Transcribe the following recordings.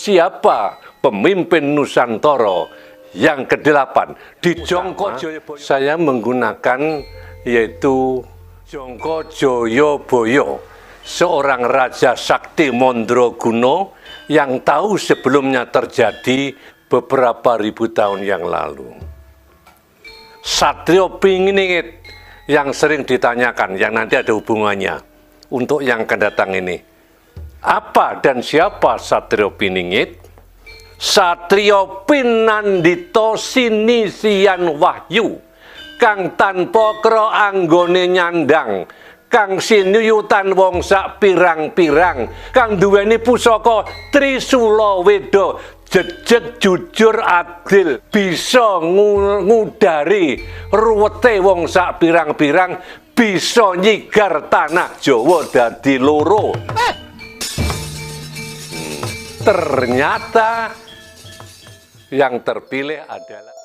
siapa pemimpin Nusantara yang ke-8 di Jongko Joyoboyo. Saya menggunakan yaitu Jongko Joyoboyo, seorang Raja Sakti Mandraguna yang tahu sebelumnya terjadi beberapa ribu tahun yang lalu. Satrio Piningit yang sering ditanyakan, yang nanti ada hubungannya untuk yang akan datang ini. Apa dan siapa Satrio Piningit? Satrio Pinandita Sinisian Wahyu, kang tanpa kro anggone nyandang, kang sinuyutan wong sak pirang-pirang, kang duweni pusaka Trisula Weda, jejeg jujur adil, bisa ngudari ruwete wong sak pirang-pirang, bisa nyigar tanah Jawa dadi loro. Ternyata yang terpilih adalah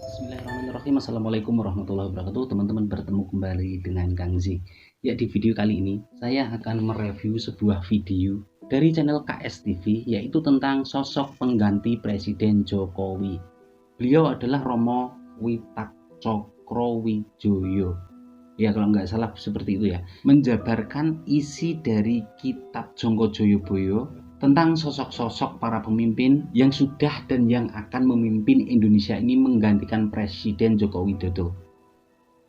Bismillahirrahmanirrahim. Assalamualaikum warahmatullahi wabarakatuh. Teman-teman, bertemu kembali dengan Kang Z. Ya, di video kali ini saya akan mereview sebuah video dari channel KS TV, yaitu tentang sosok pengganti Presiden Jokowi. Beliau adalah Romo Witakcokrowijoyo. Ya, kalau nggak salah seperti itu ya. Menjabarkan isi dari kitab Jongko Joyoboyo tentang sosok-sosok para pemimpin yang sudah dan yang akan memimpin Indonesia ini menggantikan Presiden Joko Widodo.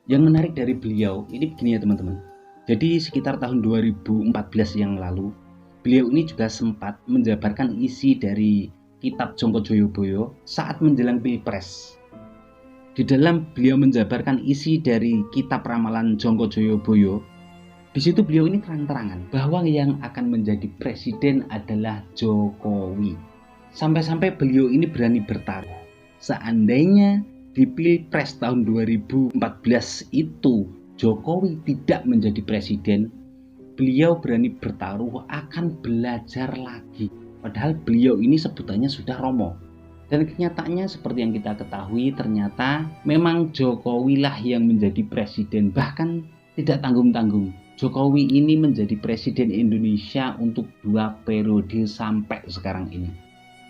Yang menarik dari beliau ini begini ya teman-teman. Jadi sekitar tahun 2014 yang lalu, beliau ini juga sempat menjabarkan isi dari kitab Jongko Joyoboyo saat menjelang Pilpres. Di dalam beliau menjabarkan isi dari kitab ramalan Jongko Joyoboyo, di situ beliau ini terang-terangan bahwa yang akan menjadi presiden adalah Jokowi. Sampai-sampai beliau ini berani bertaruh. Seandainya di Pilpres tahun 2014 itu Jokowi tidak menjadi presiden, beliau berani bertaruh akan belajar lagi. Padahal beliau ini sebutannya sudah Romo. Dan kenyataannya seperti yang kita ketahui, ternyata memang Jokowi lah yang menjadi presiden. Bahkan tidak tanggung-tanggung. Jokowi ini menjadi presiden Indonesia untuk 2 periode sampai sekarang ini.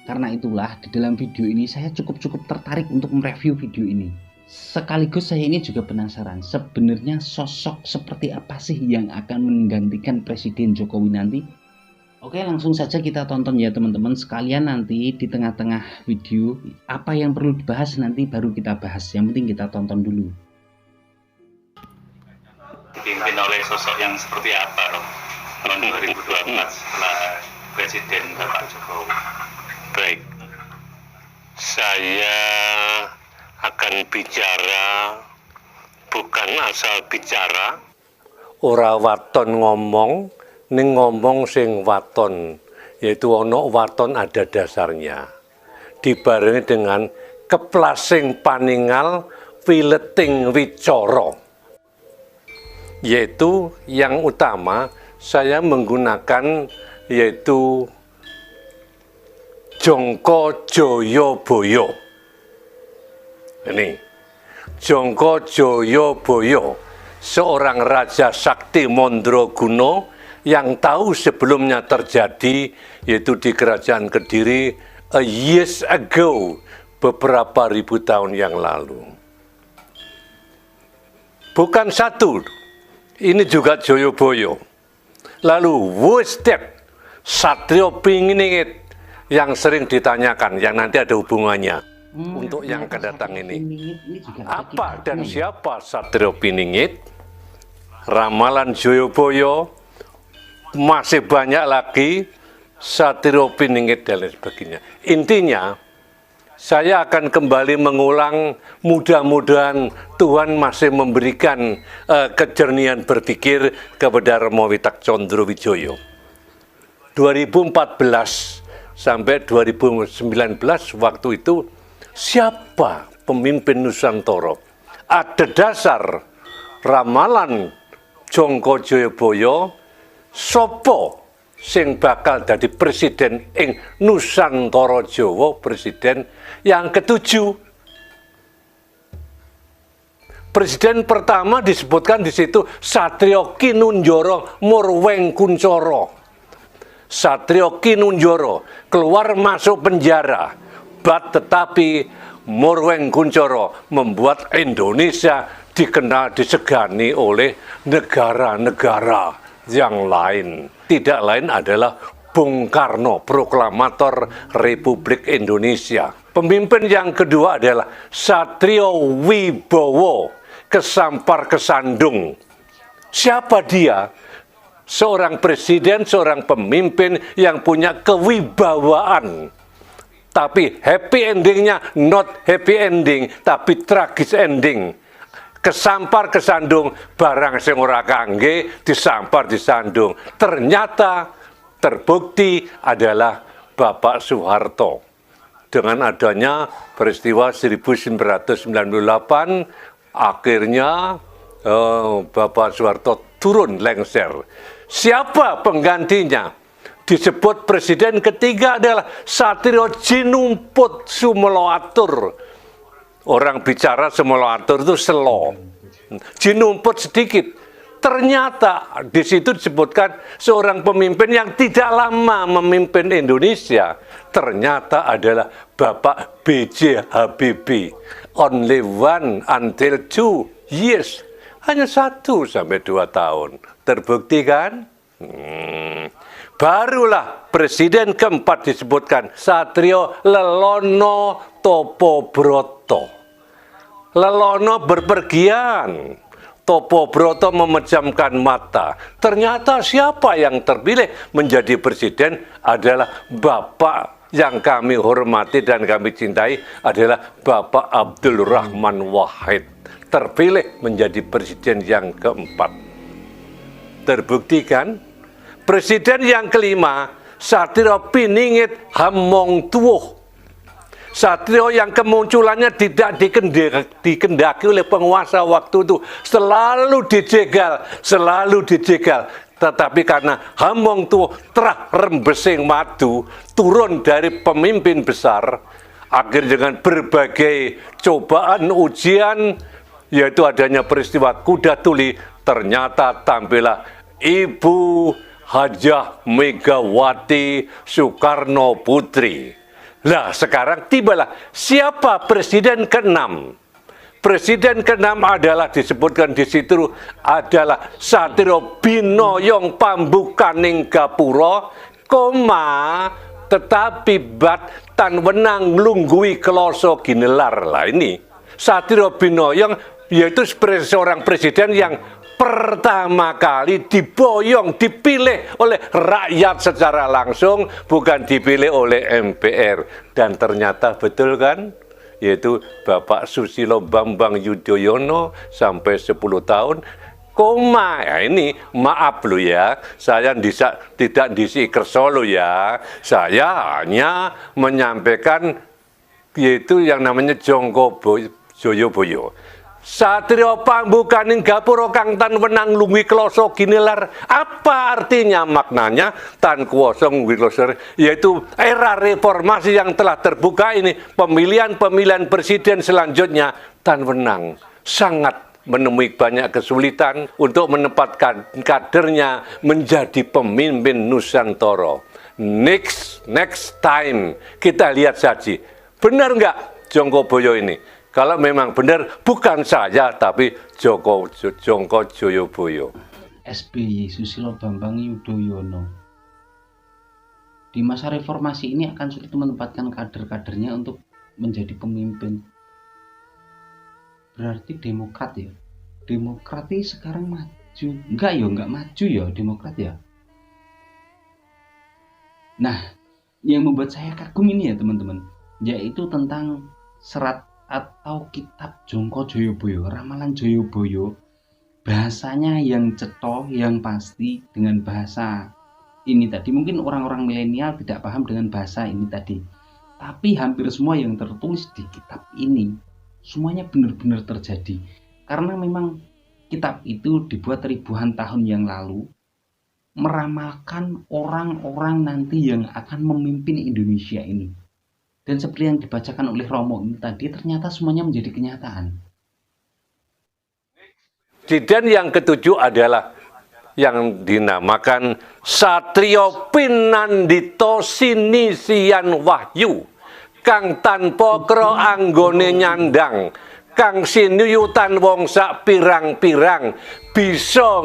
Karena itulah di dalam video ini saya cukup tertarik untuk mereview video ini. Sekaligus saya ini juga penasaran, sebenarnya sosok seperti apa sih yang akan menggantikan Presiden Jokowi nanti? Oke, langsung saja kita tonton ya teman-teman. Sekalian nanti di tengah-tengah video apa yang perlu dibahas nanti baru kita bahas. Yang penting kita tonton dulu. Dipimpin oleh sosok yang seperti apa tahun 2012 setelah Presiden Bapak Jokowi? baik. Saya akan bicara bukan asal bicara. Ora waton ngomong, ning ngomong sing waton, yaitu ono waton ada dasarnya. Dibarengi dengan keplasing paningal wileting wicara. Yaitu yang utama saya menggunakan yaitu Jongko Joyoboyo. Ini Jongko Joyoboyo, seorang Raja Sakti Mandraguna yang tahu sebelumnya terjadi yaitu di Kerajaan Kediri years ago, beberapa ribu tahun yang lalu. Bukan satu, ini juga Joyoboyo. Lalu Wustet Satrio Piningit yang sering ditanyakan, yang nanti ada hubungannya untuk yang akan datang ini. Apa dan siapa Satrio Piningit? Ramalan Joyoboyo, masih banyak lagi Satrio Piningit dan lain sebagainya. Intinya, saya akan kembali mengulang, mudah-mudahan Tuhan masih memberikan kejernihan berpikir kepada Romo Witakcokrowijoyo. 2014 sampai 2019 waktu itu siapa pemimpin Nusantara? Ada dasar ramalan Jongko Joyoboyo, sopo sing bakal dadi presiden ing Nusantara Jawa, presiden yang ketujuh. Presiden pertama disebutkan di situ Satrio Kinunjoro Murwengkuncoro. Satrio Kinunjoro keluar masuk penjara, tetapi Murwengkuncoro membuat Indonesia dikenal disegani oleh negara-negara yang lain. Tidak lain adalah Bung Karno, proklamator Republik Indonesia. Pemimpin yang kedua adalah Satrio Wibowo, kesampar kesandung. Siapa dia? Seorang presiden, seorang pemimpin yang punya kewibawaan. Tapi happy endingnya not happy ending, tapi tragis ending. Kesampar kesandung, barang sing ora kangge disampar disandung. Ternyata terbukti adalah Bapak Soeharto. Dengan adanya peristiwa 1998, akhirnya Bapak Soeharto turun lengser. Siapa penggantinya? Disebut presiden ketiga adalah Satrio Jinumput Sumoloatur. Orang bicara Sumoloatur itu selo. Jinumput sedikit. Ternyata di situ disebutkan seorang pemimpin yang tidak lama memimpin Indonesia. Ternyata adalah Bapak B.J. Habibie. Only 1 until 2 years. Hanya 1 sampai 2 tahun. Terbukti kan? Barulah presiden keempat disebutkan Satrio Lelono Topobroto. Lelono berpergian. Topobroto memejamkan mata. Ternyata siapa yang terpilih menjadi presiden adalah Bapak yang kami hormati dan kami cintai adalah Bapak Abdul Rahman Wahid. Terpilih menjadi presiden yang keempat. Terbukti kan? Presiden yang kelima, Satrio Piningit Hamongtuoh. Satrio yang kemunculannya tidak dikendaki oleh penguasa waktu itu. Selalu dijegal. Tetapi karena Hamongtuoh terah rembesing madu, turun dari pemimpin besar, akhir dengan berbagai cobaan ujian, yaitu adanya peristiwa Kuda Tuli, ternyata tampillah Ibu Hajah Megawati Soekarno Putri. Nah, sekarang tibalah siapa presiden ke-6? Presiden ke-6 adalah disebutkan di situ adalah Satrio Binoyong Pambukaning Gapura, tetapi bat tan wenang nglunggui kloso ginelar. Lah ini Satrio Binoyong yaitu seorang presiden yang pertama kali dipilih oleh rakyat secara langsung, bukan dipilih oleh MPR. Dan ternyata betul kan? Yaitu Bapak Susilo Bambang Yudhoyono sampai 10 tahun. Ya ini maaf lo ya, saya tidak disi kerso lo ya. Saya hanya menyampaikan yaitu yang namanya Jongko Joyoboyo. Satrio Pambukaning Gapura kang tan wenang lungwi kloso ginelar. Apa artinya maknanya tan kuwasa lungwi kloso? Yaitu era reformasi yang telah terbuka ini, pemilihan presiden selanjutnya tan wenang sangat menemui banyak kesulitan untuk menempatkan kadernya menjadi pemimpin Nusantara. Next time kita lihat saja. Benar nggak Jongko Boyo ini? Kalau memang benar, bukan saya, tapi Jongko Joyoboyo. SBY Susilo Bambang Yudhoyono. Di masa reformasi ini akan sulit menempatkan kader-kadernya untuk menjadi pemimpin. Berarti Demokrat ya? Demokrat ini sekarang maju. Enggak maju ya Demokrat ya. Nah, yang membuat saya kagum ini ya teman-teman, yaitu tentang serat atau kitab Jongko Joyoboyo, ramalan Joyoboyo, bahasanya yang cetha, yang pasti dengan bahasa ini tadi. Mungkin orang-orang milenial tidak paham dengan bahasa ini tadi. Tapi hampir semua yang tertulis di kitab ini semuanya benar-benar terjadi. Karena memang kitab itu dibuat ribuan tahun yang lalu, meramalkan orang-orang nanti yang akan memimpin Indonesia ini. Dan seperti yang dibacakan oleh Romo ini tadi, ternyata semuanya menjadi kenyataan. Presiden yang ketujuh adalah yang dinamakan Satrio Pinandito Sinisian Wahyu, kang tanpa kro anggone nyandang, kang sinuyutan wong sak pirang-pirang, bisa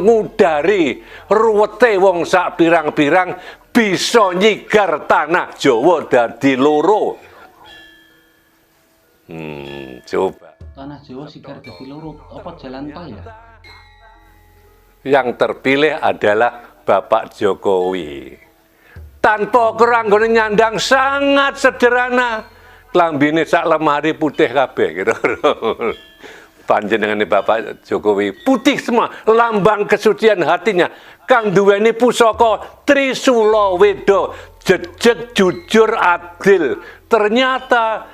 ngudari ruwete wong sak pirang-pirang, bisa nyigar tanah Jawa dadi loro. Coba. Tanah Jawa sigar dadi loro, apa jalan tol ya? Yang terpilih adalah Bapak Jokowi. Tanpa keranggone nyandang, sangat sederhana. Klambine sak lemari putih kabeh kira-kira. Panjenengane Bapak Jokowi putih semua, lambang kesucian hatinya. Kang duweni pusaka Trisula Weda, jejeg jujur adil. Ternyata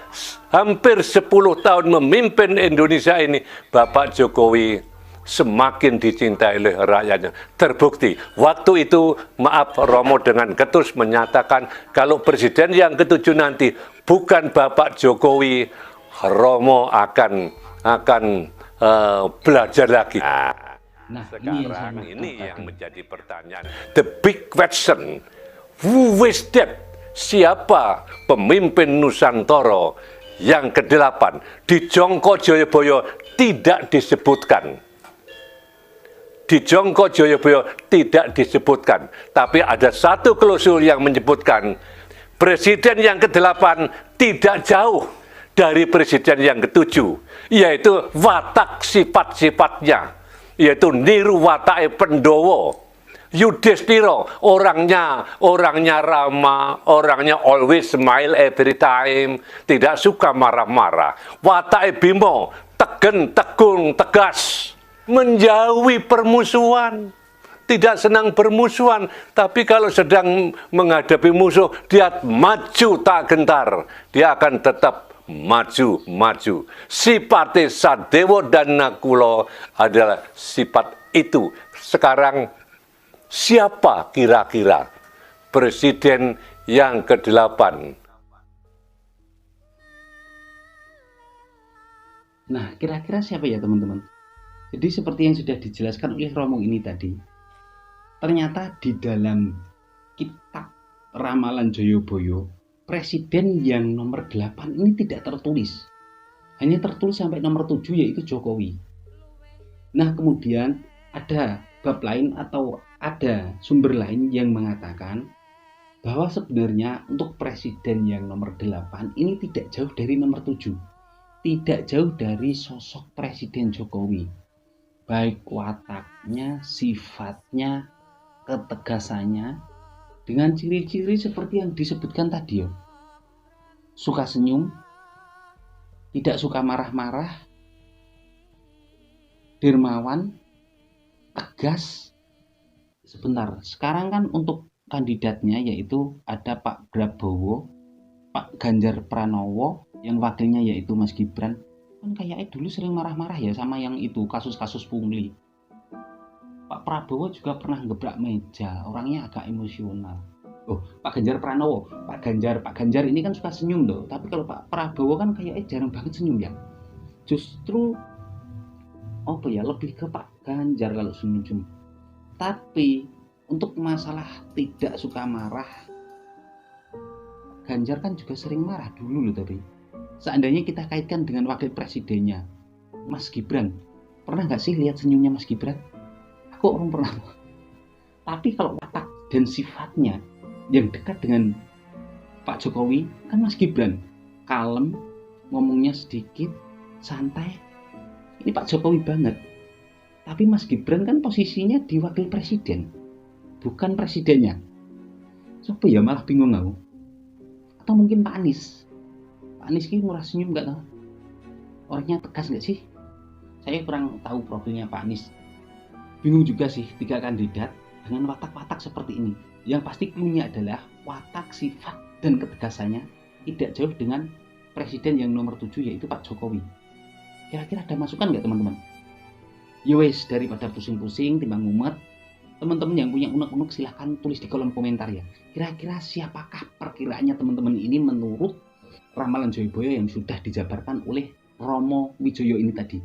hampir 10 tahun memimpin Indonesia ini, Bapak Jokowi semakin dicintai oleh rakyatnya. Terbukti, waktu itu, maaf Romo dengan ketus menyatakan kalau presiden yang ketujuh nanti bukan Bapak Jokowi, Romo akan belajar lagi. Nah, Sekarang ini yang menjadi pertanyaan. The big question, who is that? Siapa pemimpin Nusantara yang ke-8? Di Jongko Joyoboyo tidak disebutkan. Di Jongko Joyoboyo tidak disebutkan. Tapi ada satu klausul yang menyebutkan presiden yang ke-8 tidak jauh dari presiden yang ke-7, yaitu watak sifat-sifatnya, yaitu niru watake Pendowo. Yudhistira orangnya ramah, orangnya always smile every time, tidak suka marah-marah. Watake Bima tegen, tegung, tegas, menjauhi permusuhan. Tidak senang bermusuhan, tapi kalau sedang menghadapi musuh, dia maju tak gentar. Dia akan tetap maju. Sifat Sadewa dan Nakula adalah sifat itu. Sekarang siapa kira-kira presiden yang ke-8? Nah, kira-kira siapa ya teman-teman? Jadi seperti yang sudah dijelaskan oleh Romo ini tadi, ternyata di dalam kitab Ramalan Joyoboyo, presiden yang nomor 8 ini tidak tertulis. Hanya tertulis sampai nomor 7, yaitu Jokowi. Nah, kemudian ada bab lain atau ada sumber lain yang mengatakan bahwa sebenarnya untuk presiden yang nomor 8 ini tidak jauh dari nomor 7. Tidak jauh dari sosok Presiden Jokowi. Baik wataknya, sifatnya, ketegasannya, dengan ciri-ciri seperti yang disebutkan tadi. Suka senyum, tidak suka marah-marah, dermawan, tegas. Sebentar, sekarang kan untuk kandidatnya yaitu ada Pak Prabowo, Pak Ganjar Pranowo, yang wakilnya yaitu Mas Gibran. Kan kayaknya dulu sering marah-marah ya sama yang itu, kasus-kasus pungli. Pak Prabowo juga pernah gebrak meja, orangnya agak emosional. Oh, Pak Ganjar Pranowo, Pak Ganjar ini kan suka senyum loh. Tapi kalau Pak Prabowo kan kayaknya jarang banget senyum ya. Justru apa ya, lebih ke Pak Ganjar kalau senyum. Tapi untuk masalah tidak suka marah, Ganjar kan juga sering marah dulu loh. Tapi seandainya kita kaitkan dengan wakil presidennya, Mas Gibran, pernah nggak sih lihat senyumnya Mas Gibran? Aku orang pernah. Tapi kalau watak dan sifatnya yang dekat dengan Pak Jokowi, kan Mas Gibran kalem, ngomongnya sedikit, santai. Ini Pak Jokowi banget. Tapi Mas Gibran kan posisinya di wakil presiden, bukan presidennya. Siapa ya, malah bingung aku. Atau mungkin Pak Anies. Pak Anies ini murah senyum nggak tahu? Orangnya tegas nggak sih? Saya kurang tahu profilnya Pak Anies. Bingung juga sih 3 kandidat dengan watak-watak seperti ini. Yang pasti cluenya adalah watak, sifat, dan ketegasannya tidak jauh dengan presiden yang nomor 7 yaitu Pak Jokowi. Kira-kira ada masukan nggak teman-teman? Yowes, daripada pusing-pusing timbang ngumet, teman-teman yang punya unek-unek silahkan tulis di kolom komentar ya. Kira-kira siapakah perkiraannya teman-teman ini menurut ramalan Joyoboyo yang sudah dijabarkan oleh Romo Wijoyo ini tadi?